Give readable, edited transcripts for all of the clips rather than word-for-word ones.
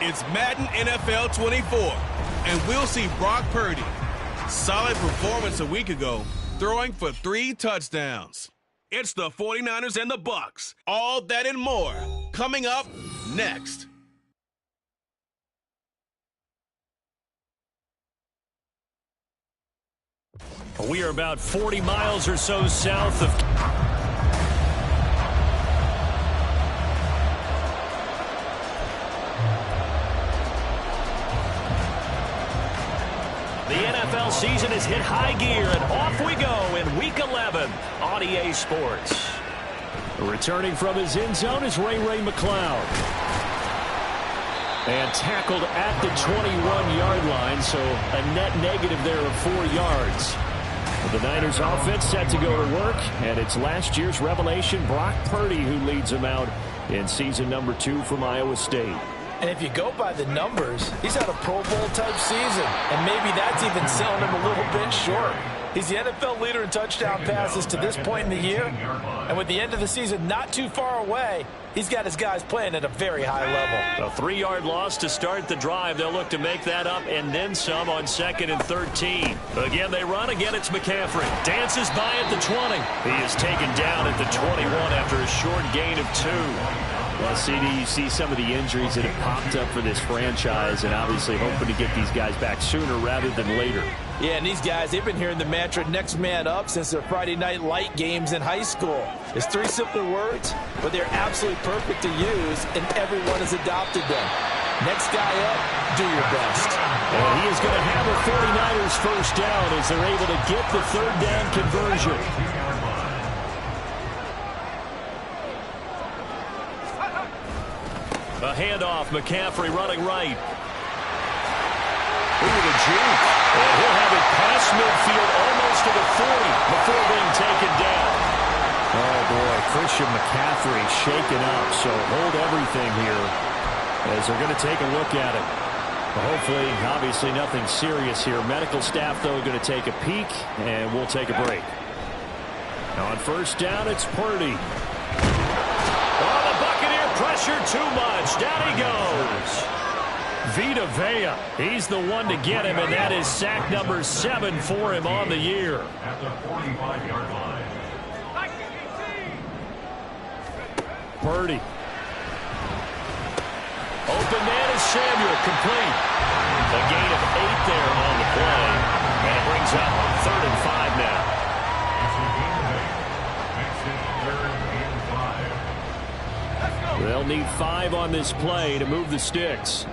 It's Madden NFL 24, and we'll see Brock Purdy. Solid performance a week ago, throwing for 3 touchdowns. It's the 49ers and the Bucs. All that and more coming up next. We are about 40 miles or so south of... The NFL season has hit high gear, and off we go in Week 11 on EA Sports. Returning from his end zone is Ray McCloud. And tackled at the 21-yard line, so a net negative there of 4 yards. The Niners offense set to go to work, and it's last year's revelation, Brock Purdy, who leads them out in season number 2 from Iowa State. And if you go by the numbers, he's had a Pro Bowl-type season, and maybe that's even selling him a little bit short. He's the NFL leader in touchdown passes to this point in the year, and with the end of the season not too far away, he's got his guys playing at a very high level. A 3-yard loss to start the drive. They'll look to make that up and then some on 2nd and 13. Again, they run. Again, it's McCaffrey. Dances by at the 20. He is taken down at the 21 after a short gain of 2. Well, CD, you see some of the injuries that have popped up for this franchise, and obviously hoping to get these guys back sooner rather than later. Yeah, and these guys, they've been hearing the mantra next man up since their Friday night light games in high school. It's 3 simple words, but they're absolutely perfect to use, and everyone has adopted them. Next guy up, do your best. And he is going to have a 49ers first down as they're able to get the 3rd down conversion. A handoff, McCaffrey running right. Ooh, the juke. And he'll have it past midfield almost to the 40 before being taken down. Oh, boy, Christian McCaffrey shaken up, so hold everything here as they're going to take a look at it. Hopefully, obviously nothing serious here. Medical staff, though, going to take a peek, and we'll take a break. On first down, it's Purdy. Pressure too much. Down he goes. Vita Vea. He's the one to get him, and that is sack number 7 for him on the year. At the 45-yard line. Purdy. Open man is Samuel. Complete. A gain of 8 there on the play. And it brings up 3rd and 5 now. They'll need 5 on this play to move the sticks.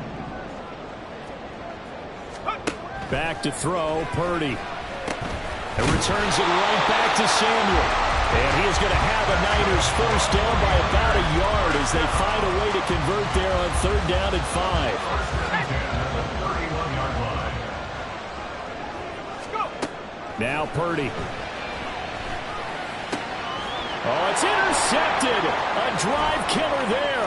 Back to throw, Purdy. And returns it right back to Samuel. And he is going to have a Niners first down by about a yard as they find a way to convert there on 3rd down and 5. Now Purdy. Oh, it's intercepted. A drive killer there.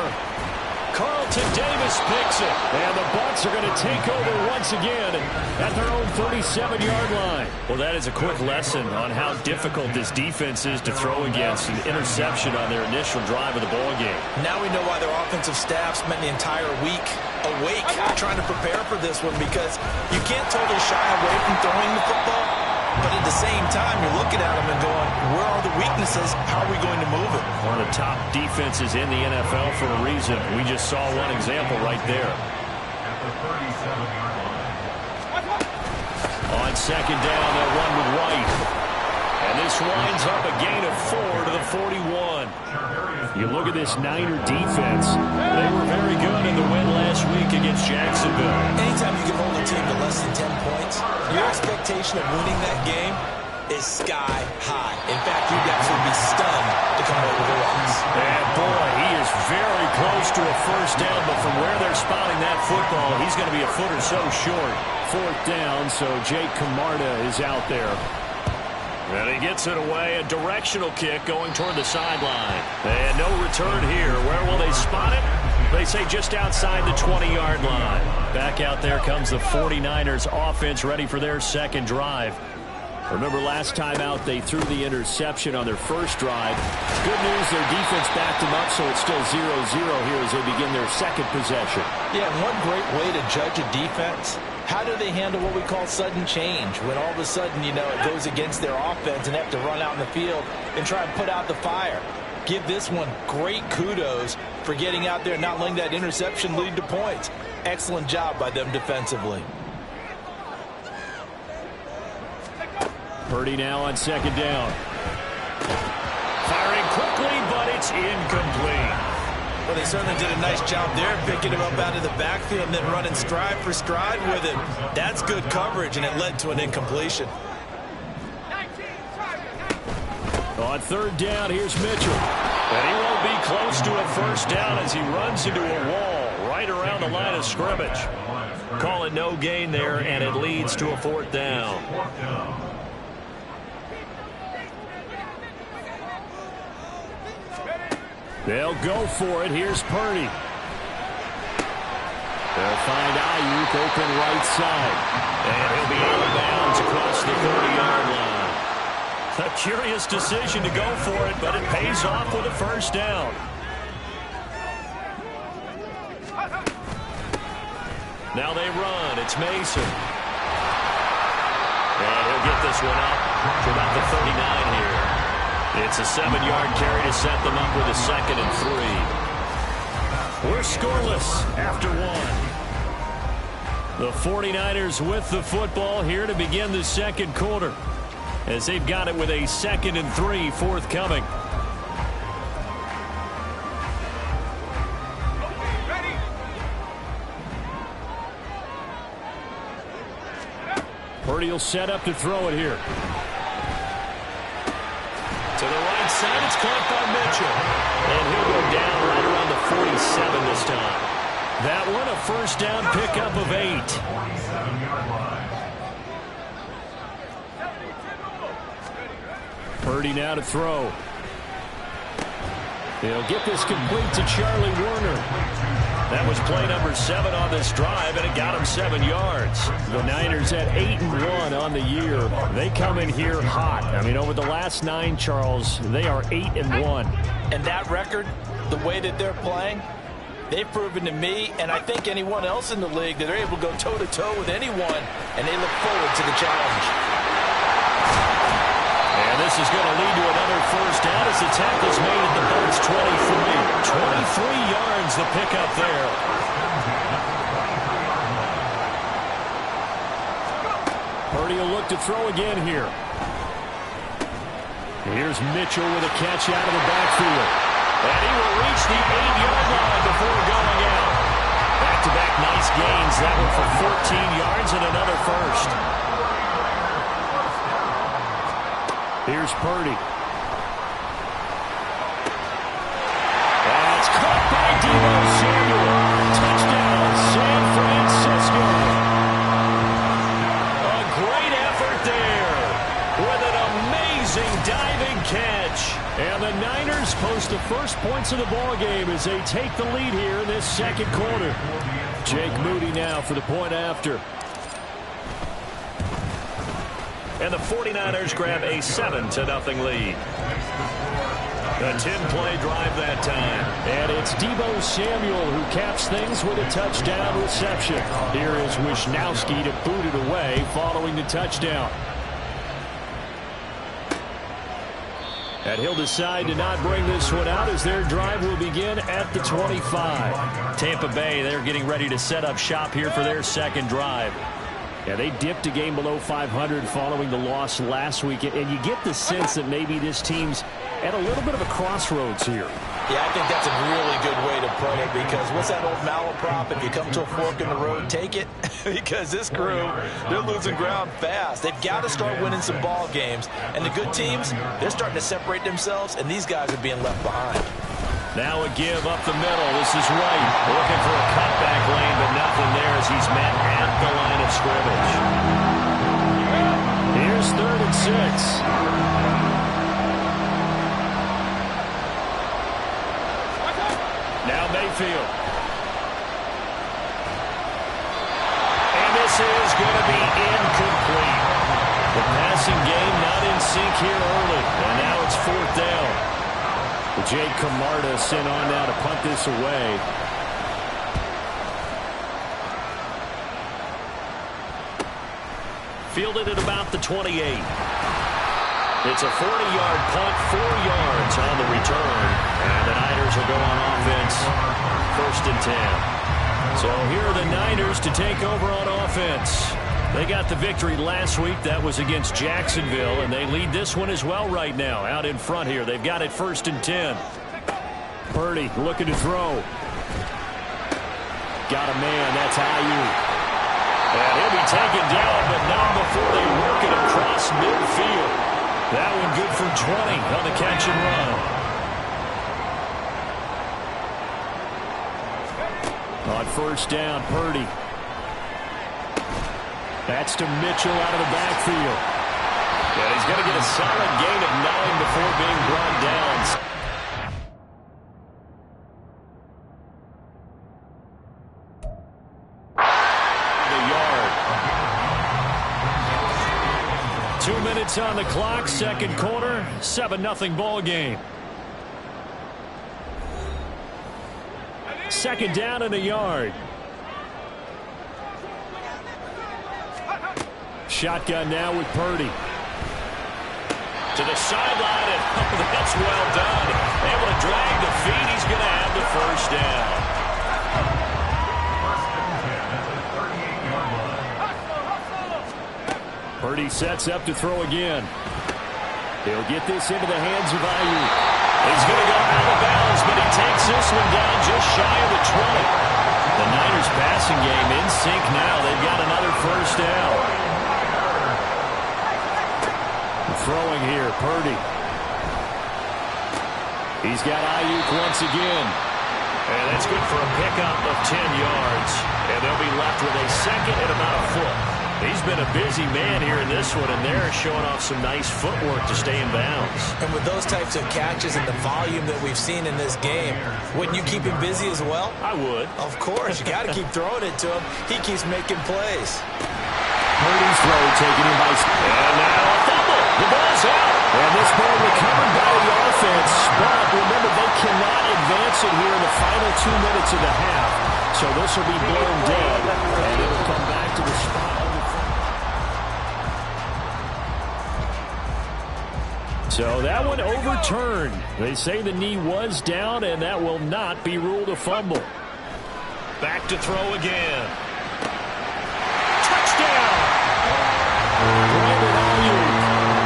Carlton Davis picks it. And the Bucs are going to take over once again at their own 37-yard line. Well, that is a quick lesson on how difficult this defense is to throw against. An interception on their initial drive of the ballgame. Now we know why their offensive staff spent the entire week awake trying to prepare for this one, because you can't totally shy away from throwing the football. But at the same time, you're looking at them and going, where are the weaknesses? How are we going to move it? One of the top defenses in the NFL for a reason. We just saw one example right there. At the 37-yard line. On 2nd down, they'll run with White. And this winds up a gain of 4 to the 41. You look at this Niner defense. They were very good in the win last week against Jacksonville. Anytime you can hold a team to less than 10 points, your expectation of winning that game is sky high. In fact, you'd actually be stunned to come over the loss. And boy, he is very close to a first down, but from where they're spotting that football, he's going to be a foot or so short. 4th down, so Jake Camarda is out there. And he gets it away, a directional kick going toward the sideline. And no return here. Where will they spot it? They say just outside the 20-yard line. Back out there comes the 49ers offense ready for their 2nd drive. Remember last time out they threw the interception on their first drive. Good news, their defense backed them up, so it's still 0-0 here as they begin their second possession. Yeah, one great way to judge a defense, how do they handle what we call sudden change? When all of a sudden, you know, it goes against their offense and they have to run out in the field and try and put out the fire. Give this one great kudos for getting out there and not letting that interception lead to points. Excellent job by them defensively. Purdy now on second down. Firing quickly, but it's incomplete. Well, they certainly did a nice job there, picking him up out of the backfield and then running stride for stride with him. That's good coverage, and it led to an incompletion. On third down, here's Mitchell. And he won't be close to a first down as he runs into a wall right around the line of scrimmage. Call it no gain there, and it leads to a fourth down. They'll go for it. Here's Purdy. They'll find Ayuk open right side. And he'll be out of bounds across the 30-yard line. A curious decision to go for it, but it pays off with a first down. Now they run. It's Mason. And he'll get this one up to about the 39 here. It's a 7-yard carry to set them up with a 2nd and 3. We're scoreless after one. The 49ers with the football here to begin the second quarter, as they've got it with a 2nd and 3 forthcoming. Purdy will set up to throw it here. To the right side, it's caught by Mitchell. And he'll go down right around the 47 this time. That one a first down pickup of 8. Purdy now to throw. He'll get this complete to Charlie Warner. That was play number 7 on this drive, and it got him 7 yards. The Niners at 8-1 on the year. They come in here hot. I mean, over the last 9, Charles, they are 8-1. And that record, the way that they're playing, they've proven to me, and I think anyone else in the league, that they're able to go toe-to-toe with anyone, and they look forward to the challenge. And this is going to lead to another first down as the tackle's made at the Bucs' 23. 23 yards the pickup there. Purdy will look to throw again here. Here's Mitchell with a catch out of the backfield. And he will reach the 8-yard line before going out. Back-to-back nice gains. That one for 14 yards and another first. Here's Purdy. That's caught by Deebo Samuel. Touchdown, San Francisco. A great effort there with an amazing diving catch. And the Niners post the first points of the ballgame as they take the lead here in this second quarter. Jake Moody now for the point after. And the 49ers grab a 7-0 lead. A 10-play drive that time. And it's Deebo Samuel who caps things with a touchdown reception. Here is Wisnowski to boot it away following the touchdown. And he'll decide to not bring this one out as their drive will begin at the 25. Tampa Bay, they're getting ready to set up shop here for their second drive. Yeah, they dipped a game below 500 following the loss last week, and you get the sense that maybe this team's at a little bit of a crossroads here. Yeah, I think that's a really good way to put it, because what's that old malaprop? If you come to a fork in the road, take it. Because this crew, they're losing ground fast. They've got to start winning some ball games. And the good teams, they're starting to separate themselves, and these guys are being left behind. Now a give up the middle. This is White looking for a cutback lane, but nothing there as he's met at the line of scrimmage. Here's 3rd and 6. Now Mayfield. And this is going to be incomplete. The pass passing game not in sync here early. And now it's 4th down. Jake Camarda sent on now to punt this away. Fielded at about the 28. It's a 40-yard punt, 4 yards on the return. And the Niners will go on offense, 1st and 10. So here are the Niners to take over on offense. They got the victory last week. That was against Jacksonville, and they lead this one as well right now. Out in front here, they've got it 1st and 10. Purdy looking to throw. Got a man, that's Ayuk. And he'll be taken down, but not before they work it across midfield. That one good for 20 on the catch and run. On 1st down, Purdy. That's to Mitchell out of the backfield. Yeah, he's going to get a solid gain of 9 before being brought down. The yard. 2 minutes on the clock, 2nd quarter, 7-0 ball game. 2nd down and a yard. Shotgun now with Purdy. To the sideline, and that's well done. Able to drag the feet. He's going to have the 1st down. Purdy sets up to throw again. He'll get this into the hands of Ayuk. He's going to go out of bounds, but he takes this one down just shy of the 20. The Niners passing game in sync now. They've got another 1st down. Throwing here, Purdy. He's got Ayuk once again. And that's good for a pickup of 10 yards. And they'll be left with a 2nd and about a foot. He's been a busy man here in this one, and they're showing off some nice footwork to stay in bounds. And with those types of catches and the volume that we've seen in this game, wouldn't you keep him busy as well? I would. Of course. You got to keep throwing it to him. He keeps making plays. Purdy's throw taken in by... And now a fumble. The ball's out. And this ball recovered by the offense. But remember, they cannot advance it here in the final 2 minutes of the half. So this will be blown dead. And it will come back to the spot. So that one overturned. They say the knee was down, and that will not be ruled a fumble. Back to throw again. Touchdown! Brandon Ayuk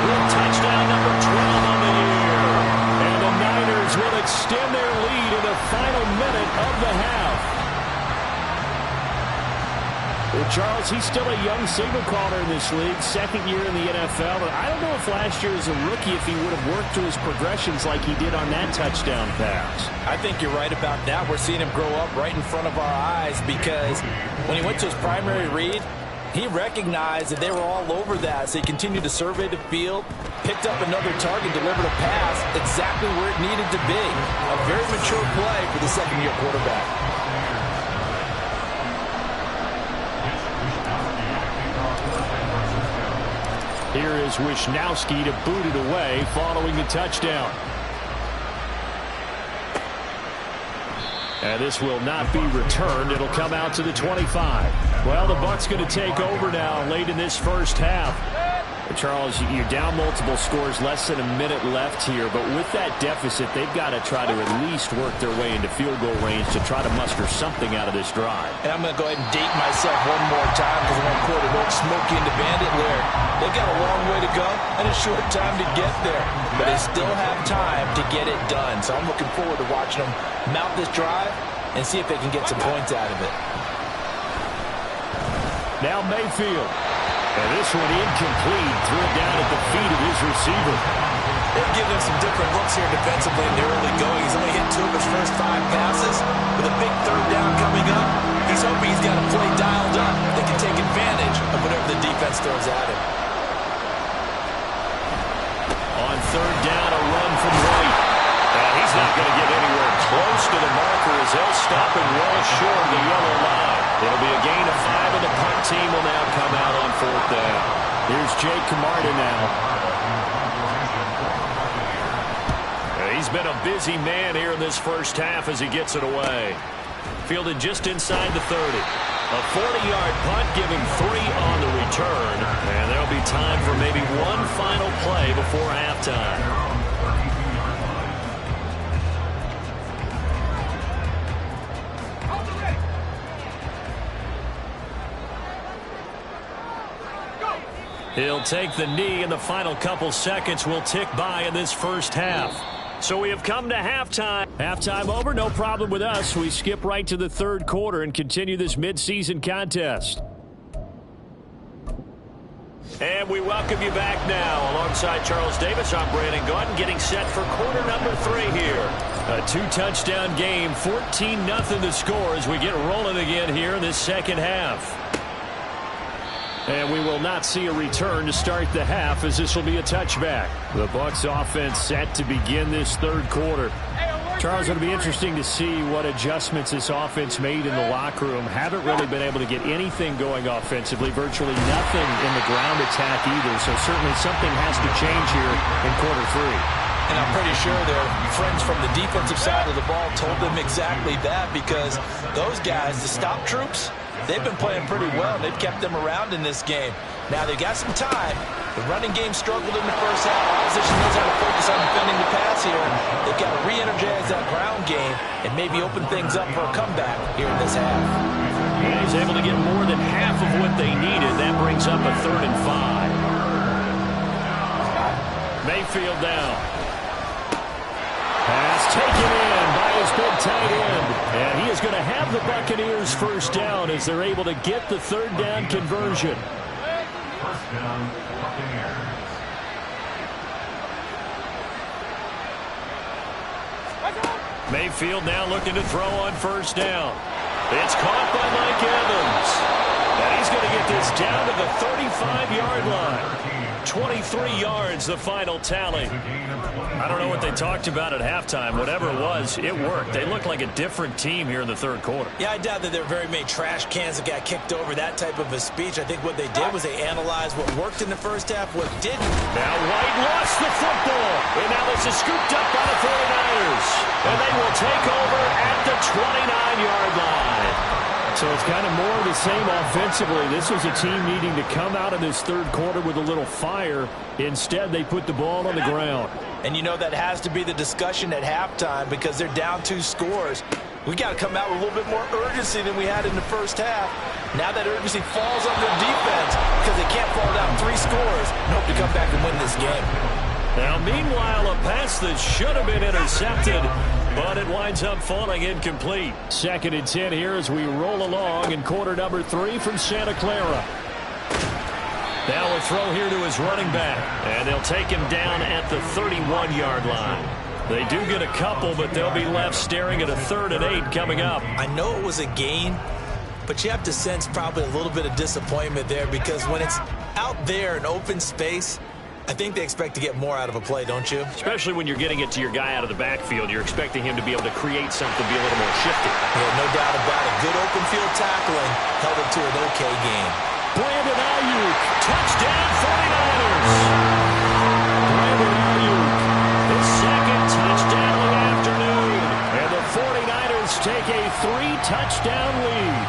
with touchdown number 12 on the year. And the Niners will extend their lead in the final minute of the half. Well, Charles, he's still a young signal caller in this league, 2nd year in the NFL. But I don't know if last year as a rookie, if he would have worked through his progressions like he did on that touchdown pass. I think you're right about that. We're seeing him grow up right in front of our eyes because when he went to his primary read, he recognized that they were all over that, so he continued to survey the field, picked up another target, delivered a pass exactly where it needed to be. A very mature play for the 2nd-year quarterback. Here is Wisnowski to boot it away following the touchdown. And this will not be returned. It'll come out to the 25. Well, the Bucs going to take over now late in this 1st half. Charles, you're down multiple scores, less than a minute left here. But with that deficit, they've got to try to at least work their way into field goal range to try to muster something out of this drive. And I'm going to go ahead and date myself one more time because I want to quote an old Smokey and the Bandit lyric. They've got a long way to go and a short time to get there. But they still have time to get it done. So I'm looking forward to watching them mount this drive and see if they can get some points out of it. Now Mayfield. And this one incomplete. Threw it down at the feet of his receiver. They've given him some different looks here defensively in the early going. He's only hit 2 of his first 5 passes. With a big 3rd down coming up, he's hoping he's got a play dialed up that can take advantage of whatever the defense throws at him. On 3rd down, a run from White. And he's not going to get anywhere close to the marker as they'll stop him well short of the yellow line. It'll be a gain of 5, and the punt team will now come out on 4th down. Here's Jake Camarda now. He's been a busy man here in this first half as he gets it away. Fielded just inside the 30. A 40-yard punt, giving 3 on the return. And there'll be time for maybe one final play before halftime. He'll take the knee, and the final couple seconds will tick by in this first half. So we have come to halftime. Halftime over, no problem with us. We skip right to the third quarter and continue this midseason contest. And we welcome you back now. Alongside Charles Davis, I'm Brandon Gaudin, getting set for quarter number 3 here. A 2-touchdown game, 14-0 the score as we get rolling again here in this second half. And we will not see a return to start the half, as this will be a touchback. The Bucs offense set to begin this third quarter. Charles, it'll be interesting to see what adjustments this offense made in the locker room. Haven't really been able to get anything going offensively, virtually nothing in the ground attack either. So certainly something has to change here in quarter 3. And I'm pretty sure their friends from the defensive side of the ball told them exactly that, because those guys, the stop troops, they've been playing pretty well. They've kept them around in this game. Now, they've got some time. The running game struggled in the first half. Opposition knows how to focus on defending the pass here. They've got to re-energize that ground game and maybe open things up for a comeback here in this half. And he's able to get more than half of what they needed. That brings up a 3rd and 5. Mayfield down. Pass taken in by his big tight end. And he is going to have the Buccaneers first down as they're able to get the 3rd down conversion. First down, Buccaneers. Mayfield now looking to throw on first down. It's caught by Mike Evans. And he's going to get this down to the 35-yard line. 23 yards, the final tally. I don't know what they talked about at halftime. Whatever it was, it worked. They look like a different team here in the third quarter. Yeah, I doubt that there are very many trash cans that got kicked over, that type of a speech. I think what they did was they analyzed what worked in the first half, what didn't. Now White lost the football. And now this is scooped up by the 49ers. And they will take over at the 29-yard line. So it's kind of more of the same offensively. This was a team needing to come out of this third quarter with a little fire. Instead, they put the ball on the ground. And you know that has to be the discussion at halftime, because they're down 2 scores. We got to come out with a little bit more urgency than we had in the first half. Now that urgency falls on their defense because they can't fall down 3 scores and hope to come back and win this game. Now, meanwhile, a pass that should have been intercepted, but it winds up falling incomplete. 2nd and 10 here as we roll along in quarter number 3 from Santa Clara. Now a throw here to his running back, and they'll take him down at the 31-yard line. They do get a couple, but they'll be left staring at a 3rd and 8 coming up. I know it was a gain, but you have to sense probably a little bit of disappointment there, because when it's out there in open space, I think they expect to get more out of a play, don't you? Especially when you're getting it to your guy out of the backfield. You're expecting him to be able to create something, be a little more shifty. Yeah, no doubt about it. Good open field tackling held it to an okay game. Brandon Ayuk, touchdown 49ers. Brandon Ayuk, his 2nd touchdown of the afternoon. And the 49ers take a 3-touchdown lead.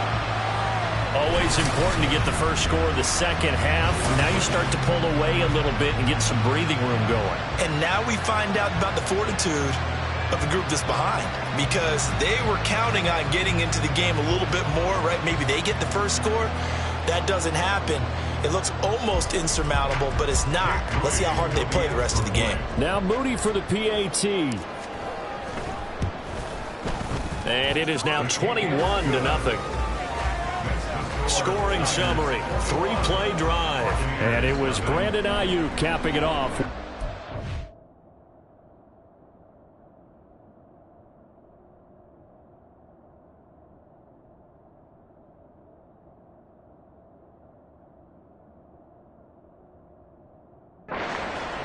Always important to get the first score of the second half. Now you start to pull away a little bit and get some breathing room going. And now we find out about the fortitude of the group that's behind, because they were counting on getting into the game a little bit more, right? Maybe they get the first score. That doesn't happen. It looks almost insurmountable, but it's not. Let's see how hard they play the rest of the game. Now Moody for the PAT. And it is now 21-0. Scoring summary, 3-play drive. And it was Brandon Ayuk capping it off.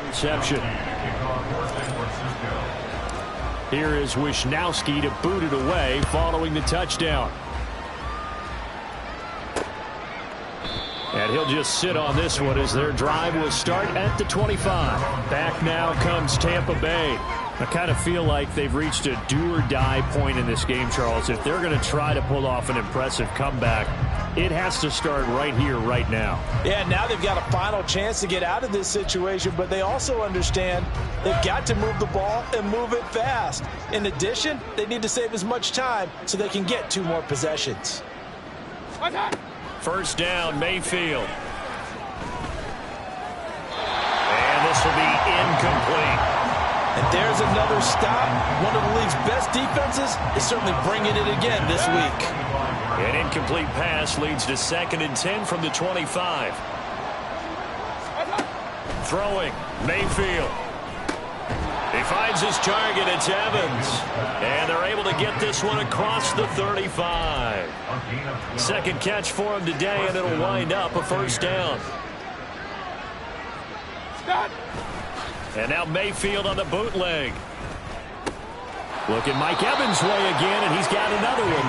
Reception. Here is Wisnowski to boot it away following the touchdown. And he'll just sit on this one as their drive will start at the 25. Back now comes Tampa Bay. I kind of feel like they've reached a do-or-die point in this game, Charles. If they're going to try to pull off an impressive comeback, it has to start right here, right now. Yeah, now they've got a final chance to get out of this situation, but they also understand they've got to move the ball and move it fast. In addition, they need to save as much time so they can get 2 more possessions. First down, Mayfield. And this will be incomplete. And there's another stop. One of the league's best defenses is certainly bringing it again this week. An incomplete pass leads to 2nd and 10 from the 25. Throwing, Mayfield. He finds his target, it's Evans. And they're able to get this one across the 35. Second catch for him today, and it'll wind up a first down. And now Mayfield on the bootleg. Look at Mike Evans' way again, and he's got another one.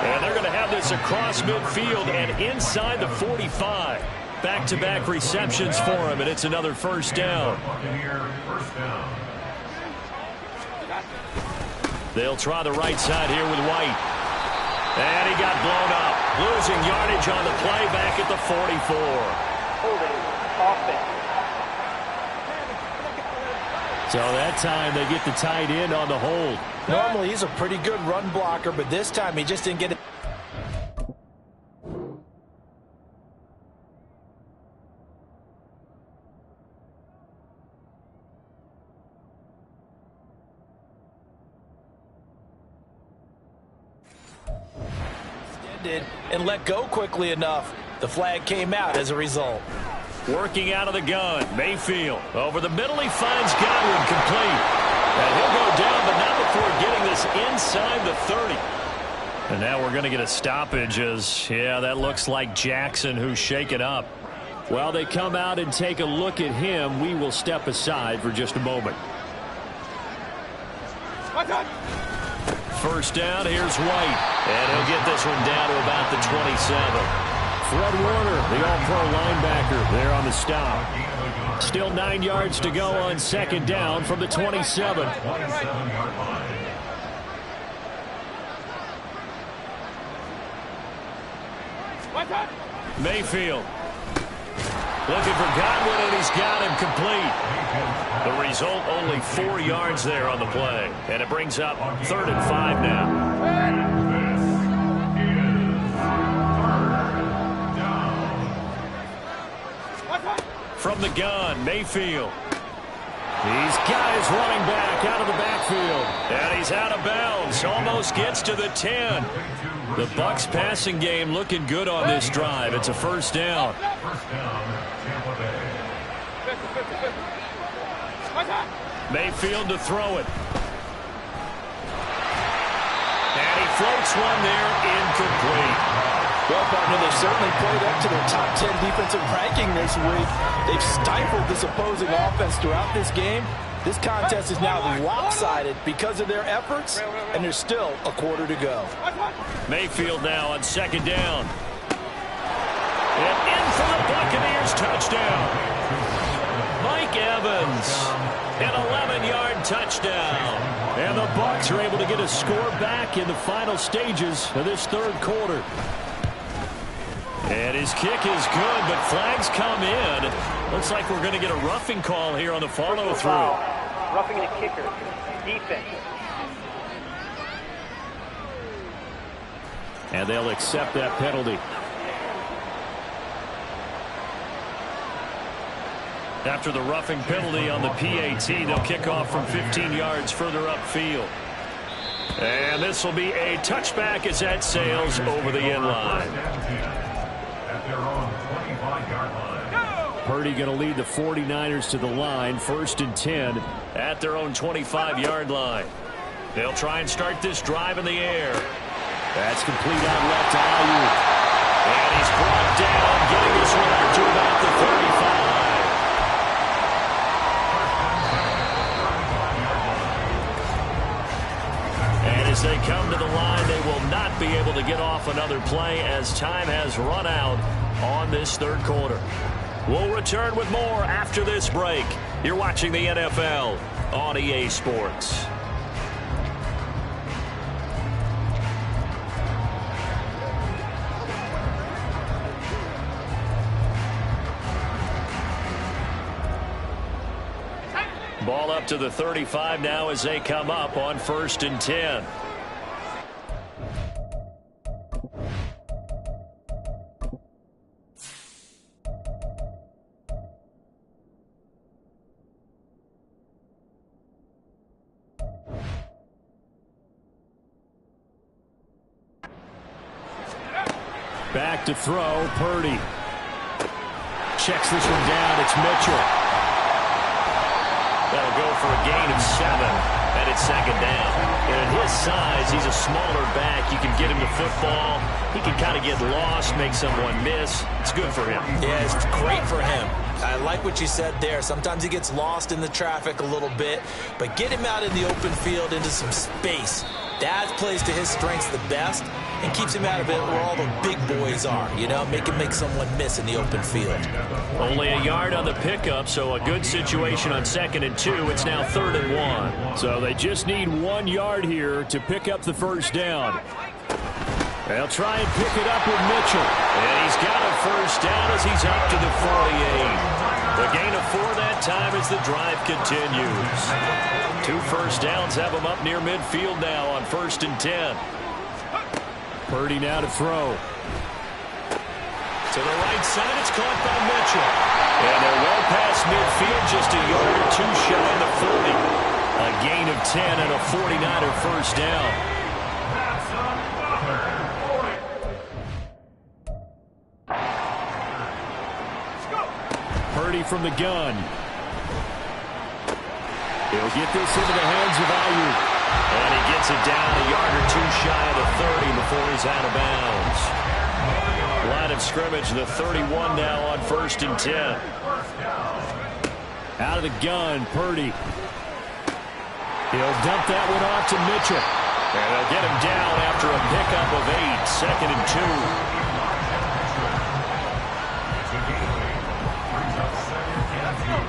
And they're going to have this across midfield and inside the 45. Back-to-back receptions for him, and it's another first down. They'll try the right side here with White. And he got blown up. Losing yardage on the play back at the 44. Holding offense. So that time they get the tight end on the hold. Normally he's a pretty good run blocker, but this time he just didn't get it. And let go quickly enough. The flag came out as a result. Working out of the gun, Mayfield. Over the middle, he finds Godwin complete. And he'll go down, but not before getting this inside the 30. And now we're going to get a stoppage as, yeah, that looks like Jackson who's shaken up. While they come out and take a look at him, we will step aside for just a moment. First down, here's White. And he'll get this one down to about the 27. Fred Warner, the all-pro linebacker, there on the stop. Still 9 yards to go on second down from the 27. Mayfield. Looking for Godwin, and he's got him complete. The result, only 4 yards there on the play. And it brings up 3rd and 5 now. From the gun, Mayfield. He's got his running back out of the backfield. And he's out of bounds. Almost gets to the 10. The Bucs passing game looking good on this drive. It's a first down. Mayfield to throw it. And he floats one there, incomplete. Well, partner, they've certainly played up to their top 10 defensive ranking this week. They've stifled this opposing offense throughout this game. This contest is now lopsided because of their efforts, and there's still a quarter to go. Mayfield now on second down. And in for the Buccaneers, touchdown. Mike Evans, an 11-yard touchdown. And the Bucs are able to get a score back in the final stages of this third quarter. And his kick is good, but flags come in. Looks like we're going to get a roughing call here on the follow-through. Roughing the kicker. Defense. And they'll accept that penalty. After the roughing penalty on the PAT, they'll kick off from 15 yards further upfield. And this will be a touchback as that sails over the end line. Purdy going to lead the 49ers to the line, 1st and 10 at their own 25-yard line. They'll try and start this drive in the air. That's complete out left to Ayuk. And he's brought down, getting this one out to about the 35. And as they come to the line, they will not be able to get off another play as time has run out on on this third quarter. We'll return with more after this break. You're watching the NFL on EA Sports. Ball up to the 35 now as they come up on 1st and 10. Back to throw, Purdy. Checks this one down, it's Mitchell. That'll go for a gain of 7, and it's 2nd down. And at his size, he's a smaller back. You can get him to football. He can kind of get lost, make someone miss. It's good for him. Yeah, it's great for him. I like what you said there. Sometimes he gets lost in the traffic a little bit, but get him out in the open field into some space. That plays to his strengths the best and keeps him out of it where all the big boys are, you know, make someone miss in the open field. Only a yard on the pickup, so a good situation on 2nd and 2. It's now 3rd and 1. So they just need 1 yard here to pick up the first down. They'll try and pick it up with Mitchell. And he's got a first down as he's up to the 48. The gain of 4 that time as the drive continues. 2 first downs have him up near midfield now on 1st and 10. Purdy now to throw. To the right side, it's caught by Mitchell. And they're well past midfield, just a yard or 2 shy of the 40. A gain of 10 and a 49er first down. Purdy from the gun. He'll get this into the hands of Ayuk. And he gets it down a yard or 2 shy of the 30 before he's out of bounds. Line of scrimmage, the 31 now on 1st and 10. Out of the gun, Purdy. He'll dump that one off to Mitchell. And they'll get him down after a pickup of 8, 2nd and 2.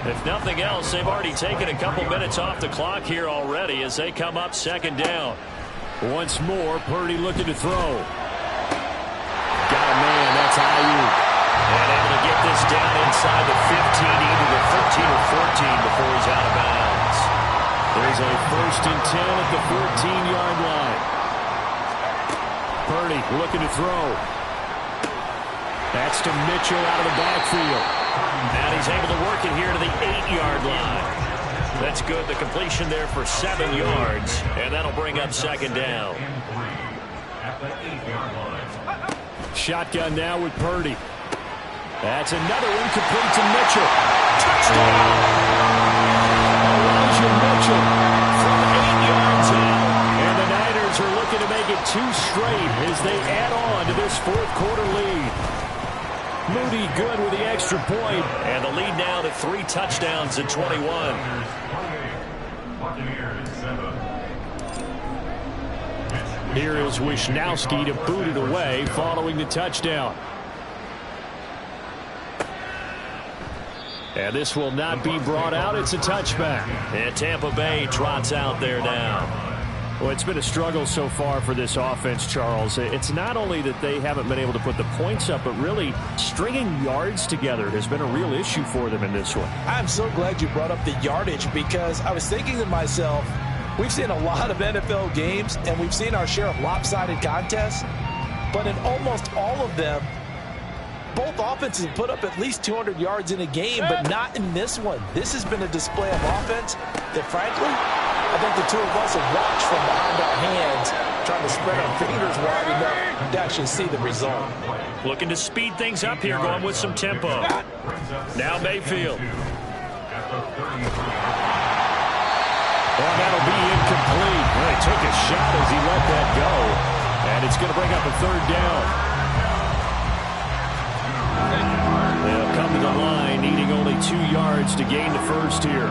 If nothing else, they've already taken a couple minutes off the clock here already as they come up 2nd down. Once more, Purdy looking to throw. Got a man, that's Ayuk. And able to get this down inside the 15, either the 13 or 14 before he's out of bounds. There's a 1st and 10 at the 14-yard line. Purdy looking to throw. That's to Mitchell out of the backfield. And he's able to work it here to the 8-yard line. That's good. The completion there for 7 yards. And that'll bring up 2nd down. Shotgun now with Purdy. That's another incomplete to Mitchell. Touchdown! Elijah Mitchell from 8 yards out. And the Niners are looking to make it 2 straight as they add on to this 4th quarter lead. Moody good with the extra point. And the lead now to 3 touchdowns at 21. Here is Wisnowski to boot it away following the touchdown. And this will not be brought out. It's a touchback. And Tampa Bay trots out there now. Well, it's been a struggle so far for this offense, Charles. It's not only that they haven't been able to put the points up, but really stringing yards together has been a real issue for them in this one. I'm so glad you brought up the yardage because I was thinking to myself, we've seen a lot of NFL games and we've seen our share of lopsided contests, but in almost all of them, both offenses have put up at least 200 yards in a game, but not in this one. This has been a display of offense that, frankly, I think the two of us have watched from behind our hands, trying to spread our fingers wide enough to actually see the result. Looking to speed things up here, going with some tempo. Now Mayfield. Well, that'll be incomplete. Well, he took a shot as he let that go, and it's going to bring up a 3rd down. They'll come to the line, needing only 2 yards to gain the first here.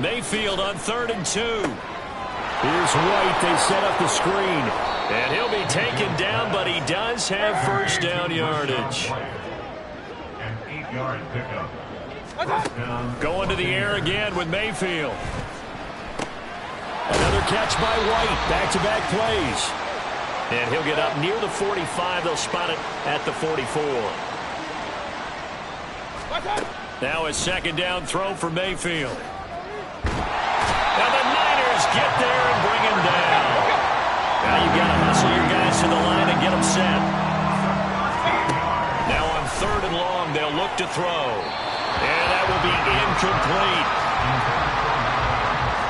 Mayfield on 3rd and 2. Here's White. They set up the screen. And he'll be taken down, but he does have first down yardage. An 8-yard pickup. First down. Going to the air again with Mayfield. Another catch by White. Back-to-back plays. And he'll get up near the 45. They'll spot it at the 44. Now a second down throw for Mayfield. And the Niners get there and bring him down. Now you've got to hustle your guys to the line and get them set. Now on 3rd and long, they'll look to throw. And that will be incomplete.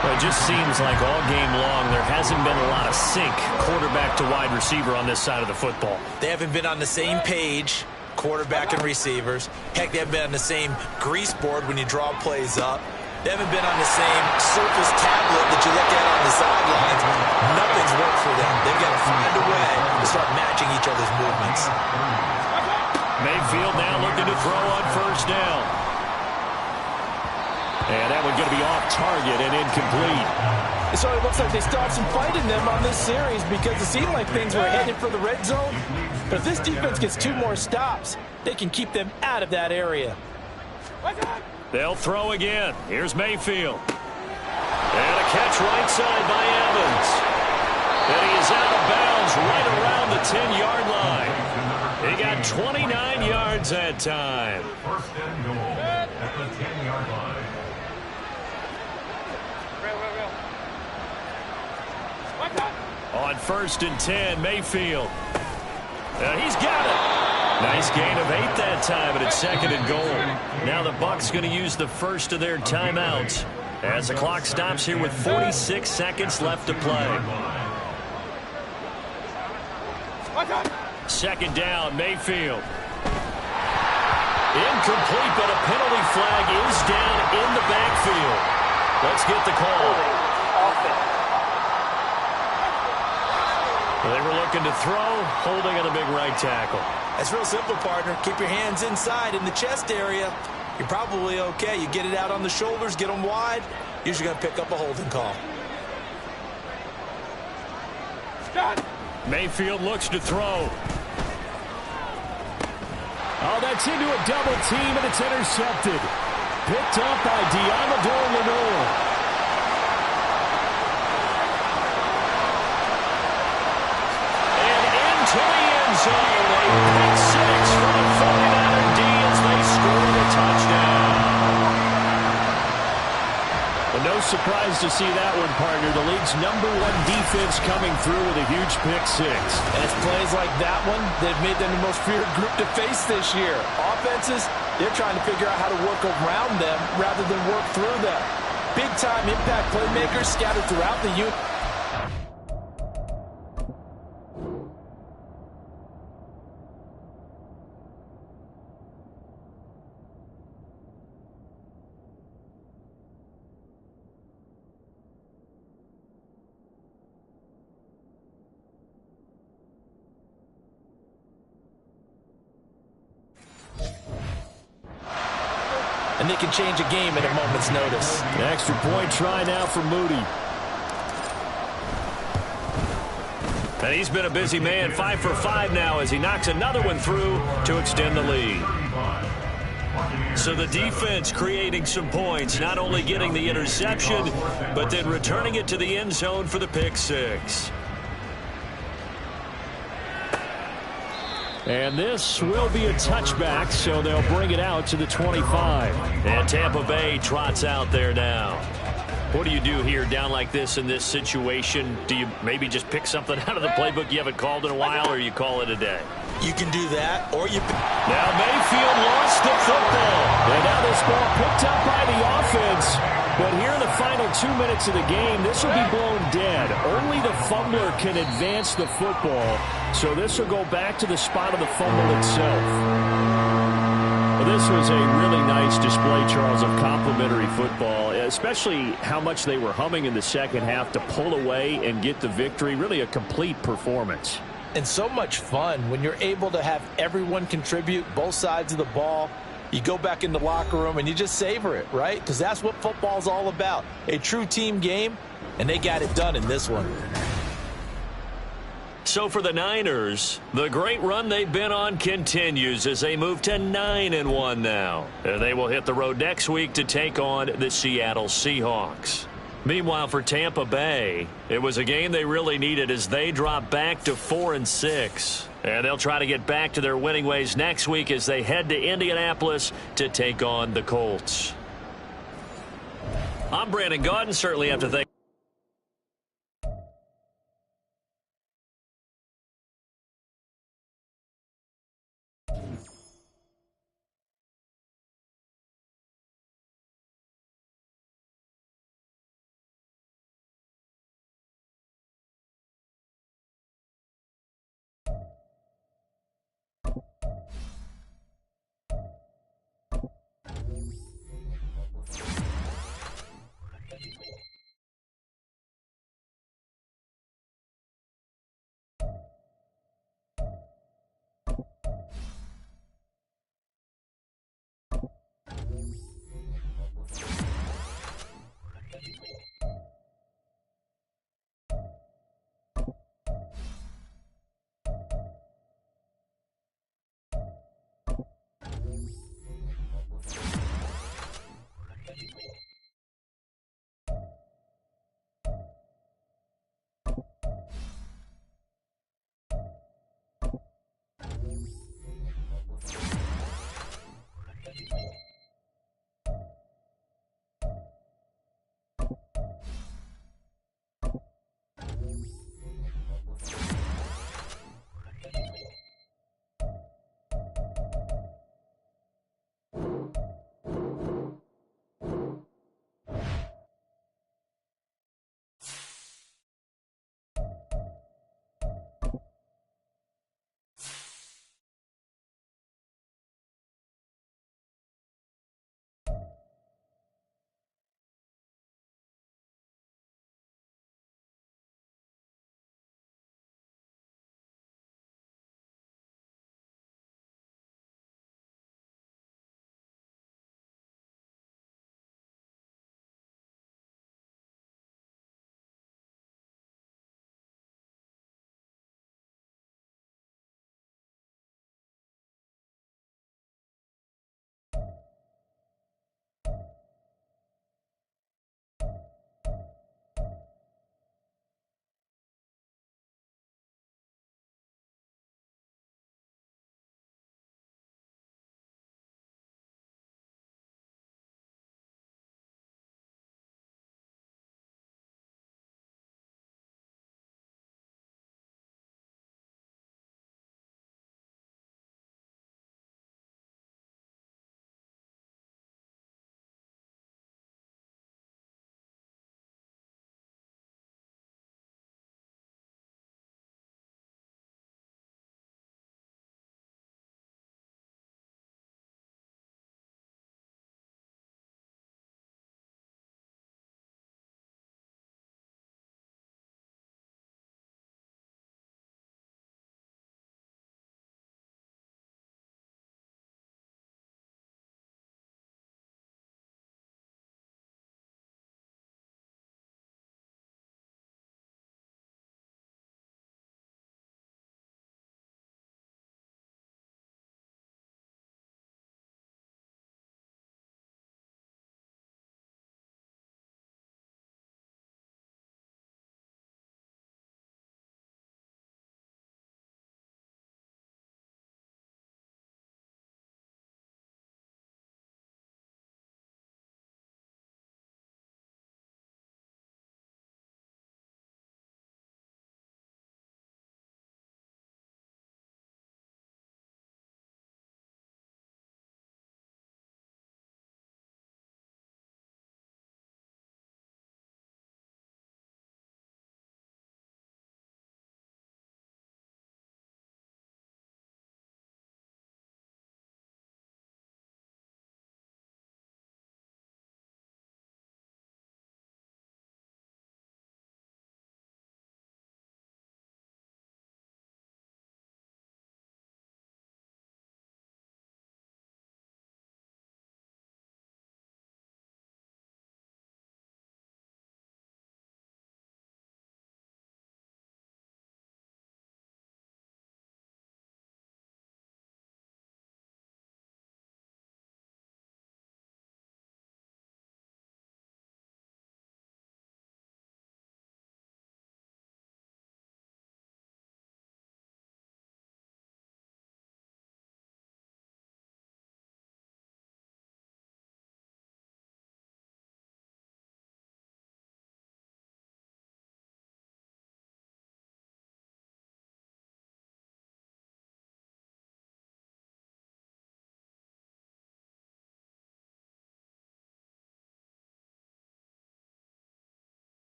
Well, it just seems like all game long there hasn't been a lot of sync quarterback to wide receiver on this side of the football. They haven't been on the same page, quarterback and receivers. Heck, they haven't been on the same grease board when you draw plays up. They haven't been on the same Surface tablet that you look at on the sidelines. Nothing's worked for them. They've got to find a way to start matching each other's movements. Mayfield now looking to throw on first down. And that one's going to be off target and incomplete. So it looks like they still have some fight in them on this series because it seemed like things were headed for the red zone. But if this defense gets 2 more stops, they can keep them out of that area. They'll throw again. Here's Mayfield. And a catch right side by Evans. And he is out of bounds right around the 10-yard line. He got 29 yards that time. First and goal at the 10-yard line. On 1st and 10, Mayfield. He's got it. Nice gain of 8 that time, but it's 2nd and goal. Now the Bucs going to use the first of their timeouts as the clock stops here with 46 seconds left to play. 2nd down, Mayfield. Incomplete, but a penalty flag is down in the backfield. Let's get the call. They were looking to throw, holding on the big right tackle. That's real simple, partner. Keep your hands inside in the chest area. You're probably okay. You get it out on the shoulders, get them wide. Usually going to pick up a holding call. Mayfield looks to throw. Oh, that's into a double team, and it's intercepted. Picked up by Diamador Lenore. To the end zone, a pick 6 for the 49er D as they score the touchdown. Well, no surprise to see that one, partner. The league's #1 defense coming through with a huge pick 6. And it's plays like that one that have made them the most feared group to face this year. Offenses, they're trying to figure out how to work around them rather than work through them. Big-time impact playmakers scattered throughout the unit. And they can change a game at a moment's notice. An extra point try now for Moody. And he's been a busy man, 5 for 5 now as he knocks another one through to extend the lead. So the defense creating some points, not only getting the interception, but then returning it to the end zone for the pick 6. And this will be a touchback, so they'll bring it out to the 25. And Tampa Bay trots out there now. What do you do here down like this in this situation? Do you maybe just pick something out of the playbook you haven't called in a while, or you call it a day? You can do that, or you... Now Mayfield lost the football. And now this ball picked up by the offense. But here in the final 2 minutes of the game, this will be blown dead. Only the fumbler can advance the football. So this will go back to the spot of the fumble itself. Well, this was a really nice display, Charles, of complimentary football, especially how much they were humming in the second half to pull away and get the victory. Really a complete performance. And so much fun when you're able to have everyone contribute, both sides of the ball. You go back in the locker room and you just savor it, right? Because that's what football's all about. A true team game, and they got it done in this one. 2 minutes to go. Clock is running down. 3 seconds to go. Mayfield. Mayfield looking to throw. And he is out of bounds right around the 10-yard line. He got 29 yards that time. He is out of bounds right around the 10-yard line. And they got it done in this one. So for the Niners, the great run they've been on continues as they move to 9-1 now. And they will hit the road next week to take on the Seattle Seahawks. Meanwhile, for Tampa Bay, it was a game they really needed as they drop back to 4-6. And they'll try to get back to their winning ways next week as they head to Indianapolis to take on the Colts. I'm Brandon Gaudin. Certainly have to thank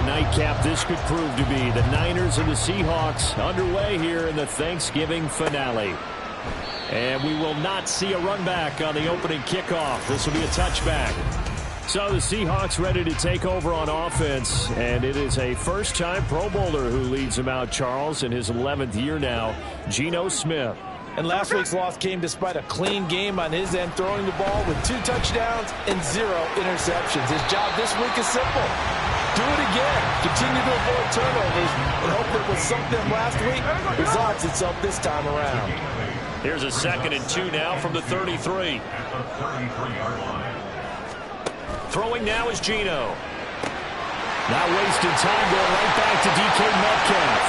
Nightcap this could prove to be. The Niners and the Seahawks underway here in the Thanksgiving finale. And we will not see a run back on the opening kickoff. This will be a touchback. So the Seahawks ready to take over on offense. And it is a first-time Pro Bowler who leads them out, Charles, in his 11th year now, Geno Smith. And last week's loss came despite a clean game on his end, throwing the ball with 2 touchdowns and 0 interceptions. His job this week is simple. Do it again. Continue to avoid turnovers and hope that what sunk them last week resolves itself this time around. Here's a 2nd and 2 now from the 33. Throwing now is Geno. Not wasting time, going right back to DK Metcalf.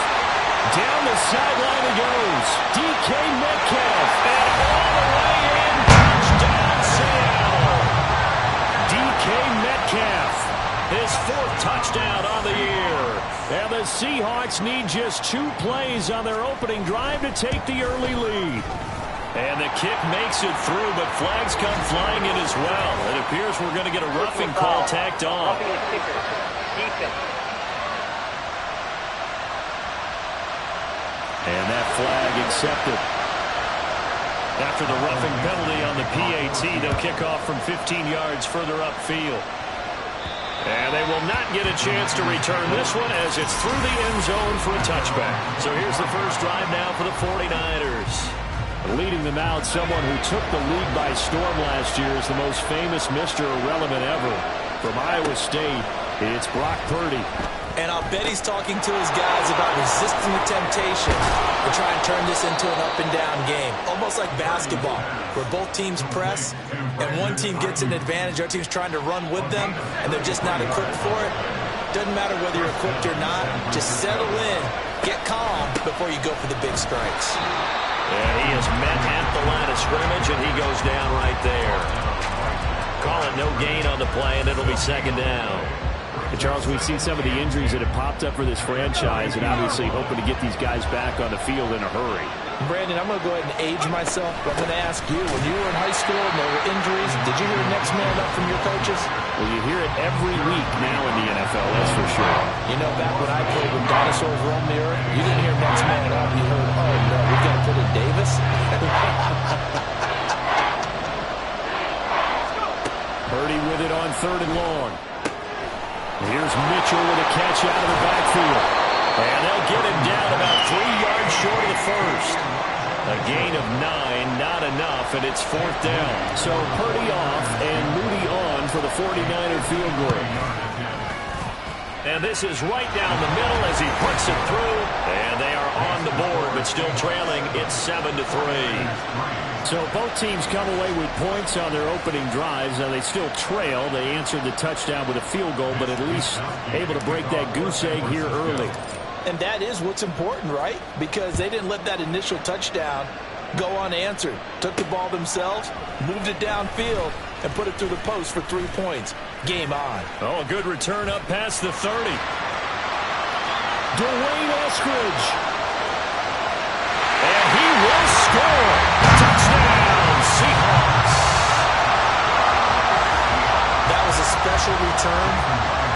Down the sideline he goes. DK Metcalf. And all the way in. Touchdown Seattle. DK Metcalf. His 4th touchdown on the year. And the Seahawks need just 2 plays on their opening drive to take the early lead. And the kick makes it through, but flags come flying in as well. It appears we're going to get a roughing call tacked on. Roughing the kicker. Defense. And that flag accepted. After the roughing penalty on the PAT, they'll kick off from 15 yards further upfield. And they will not get a chance to return this one as it's through the end zone for a touchback. So here's the first drive now for the 49ers. Leading them out, someone who took the league by storm last year is the most famous Mr. Irrelevant ever. From Iowa State, it's Brock Purdy. And I'll bet he's talking to his guys about resisting the temptation to try and turn this into an up-and-down game. Almost like basketball, where both teams press, and one team gets an advantage, other team's trying to run with them, and they're just not equipped for it. Doesn't matter whether you're equipped or not. Just settle in, get calm before you go for the big strikes. And he is met at the line of scrimmage, and he goes down right there. Call it no gain on the play, and it'll be 2nd down. And Charles, we've seen some of the injuries that have popped up for this franchise, and obviously hoping to get these guys back on the field in a hurry. Brandon, I'm going to go ahead and age myself. I'm going to ask you, when you were in high school and there were injuries, did you hear next man up from your coaches? Well, you hear it every week now in the NFL, that's for sure. You know, back when I played when dinosaurs roamed the earth, you didn't hear next man up. You heard, oh, no, we've got to put in Davis. Purdy with it on 3rd and long. Here's Mitchell with a catch out of the backfield. And they'll get him down about 3 yards short of the first. A gain of 9, not enough, and it's 4th down. So Purdy off and Moody on for the 49er field goal. And this is right down the middle as he puts it through. And they are on the board, but still trailing. It's 7-3. So both teams come away with points on their opening drives. Now they still trail. They answered the touchdown with a field goal, but at least able to break that goose egg here early. And that is what's important, right? Because they didn't let that initial touchdown go unanswered. Took the ball themselves, moved it downfield, and put it through the post for 3 points. Game on. Oh, a good return up past the 30. Dwayne Eskridge. And he will score. Touchdown, Seahawks. That was a special return,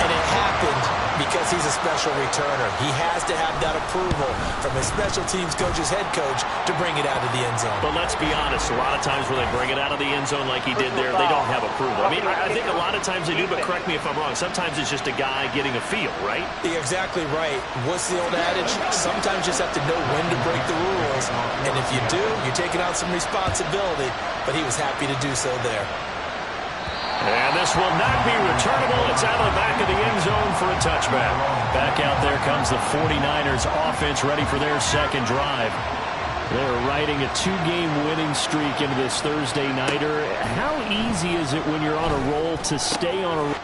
and it happened because he's a special returner. He has to have that approval from his special teams coach's head coach to bring it out of the end zone. But let's be honest, a lot of times when they bring it out of the end zone like he did there, they don't have approval. I mean, I think a lot of times they do, but correct me if I'm wrong. Sometimes it's just a guy getting a feel, right? You're exactly right. What's the old adage? Sometimes you just have to know when to break the rules, and if you do, you're taking on some responsibility, but he was happy to do so there. And this will not be returnable. It's out of the back of the end zone for a touchback. Back out there comes the 49ers offense ready for their second drive. They're riding a 2-game winning streak into this Thursday nighter. How easy is it when you're on a roll to stay on a roll?